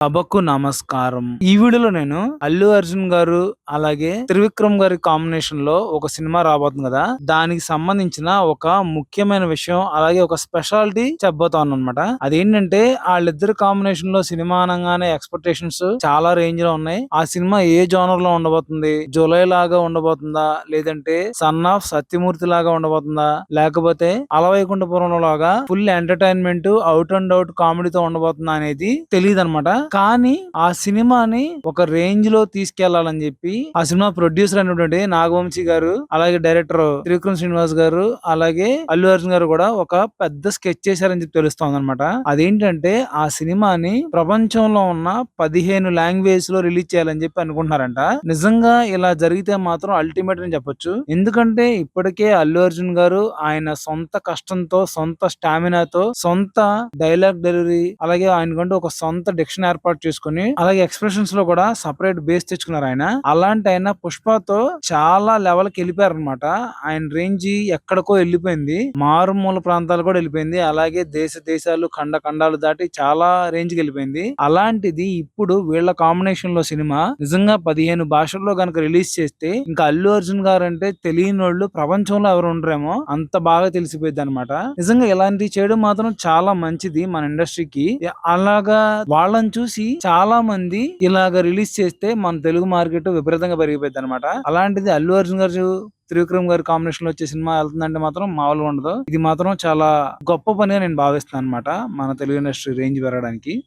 సభకు నమస్కారం. ఈ వీడియోలో నేను అల్లు అర్జున్ గారు అలాగే త్రివిక్రమ్ గారి కాంబినేషన్ లో ఒక సినిమా రాబోతుంది కదా, దానికి సంబంధించిన ఒక ముఖ్యమైన విషయం అలాగే ఒక స్పెషాలిటీ చెప్పబోతాను అనమాట. అదేంటంటే వాళ్ళిద్దరు కాంబినేషన్ లో సినిమా అనగానే ఎక్స్పెక్టేషన్స్ చాలా రేంజ్ లో ఉన్నాయి. ఆ సినిమా ఏ జోనర్ లో ఉండబోతుంది? జూలై లాగా ఉండబోతుందా, లేదంటే సన్ ఆఫ్ సత్యమూర్తి లాగా ఉండబోతుందా, లేకపోతే అలవైకుంఠపురం లాగా full entertainment out and out కామెడీతో ఉండబోతుందా అనేది తెలియదు అనమాట. కానీ ఆ సినిమాని ఒక రేంజ్ లో తీసుకెళ్లాలని చెప్పి ఆ సినిమా ప్రొడ్యూసర్ అయినటువంటి నాగవంశీ గారు, అలాగే డైరెక్టర్ త్రివిక్రమ్ శ్రీనివాస్ గారు, అలాగే అల్లు అర్జున్ గారు కూడా ఒక పెద్ద స్కెచ్ చేశారని చెప్పి తెలుస్తోంది అనమాట. అదేంటంటే ఆ సినిమాని ప్రపంచంలో ఉన్న 15 లాంగ్వేజ్ లో రిలీజ్ చేయాలని చెప్పి అనుకుంటున్నారంట. నిజంగా ఇలా జరిగితే మాత్రం అల్టిమేట్ అని చెప్పొచ్చు. ఎందుకంటే ఇప్పటికే అల్లు అర్జున్ గారు ఆయన సొంత కష్టంతో, సొంత స్టామినాతో, సొంత డైలాగ్ డెలివరీ, అలాగే ఆయనకంటూ ఒక సొంత డిక్షన్ ఏర్పాటు చేసుకుని, అలాగే ఎక్స్ప్రెషన్స్ లో కూడా సపరేట్ బేస్ తెచ్చుకున్నారు ఆయన. అలాంటి ఆయన పుష్పతో చాలా లెవెల్ కి వెళ్ళిపోయారు అనమాట. ఆయన రేంజ్ ఎక్కడికో వెళ్ళిపోయింది, మారుమూల ప్రాంతాలు కూడా వెళ్ళిపోయింది, అలాగే దేశ దేశాలు ఖండ ఖండాలు దాటి చాలా రేంజ్ కి వెళ్ళిపోయింది. అలాంటిది ఇప్పుడు వీళ్ళ కాంబినేషన్ లో సినిమా నిజంగా 15 భాషల్లో గనక రిలీజ్ చేస్తే ఇంకా అల్లు అర్జున్ గారు అంటే తెలియని వాళ్ళు ప్రపంచంలో ఎవరు ఉండరేమో, అంత బాగా తెలిసిపోయింది అనమాట. నిజంగా ఇలాంటివి చేయడం మాత్రం చాలా మంచిది మన ఇండస్ట్రీకి. అలాగా వాళ్ళని చూసి చాలా మంది ఇలాగ రిలీజ్ చేస్తే మన తెలుగు మార్కెట్ విపరీతంగా పెరిగిపోయింది అనమాట. అలాంటిది అల్లు అర్జున్ గారు త్రివిక్రమ్ గారి కాంబినేషన్ లో వచ్చే సినిమా వెళ్తుందంటే మాత్రం మామూలుగా ఉండదు. ఇది మాత్రం చాలా గొప్ప పనిగా నేను భావిస్తున్నాను అనమాట మన తెలుగు ఇండస్ట్రీ రేంజ్ పెరగడానికి.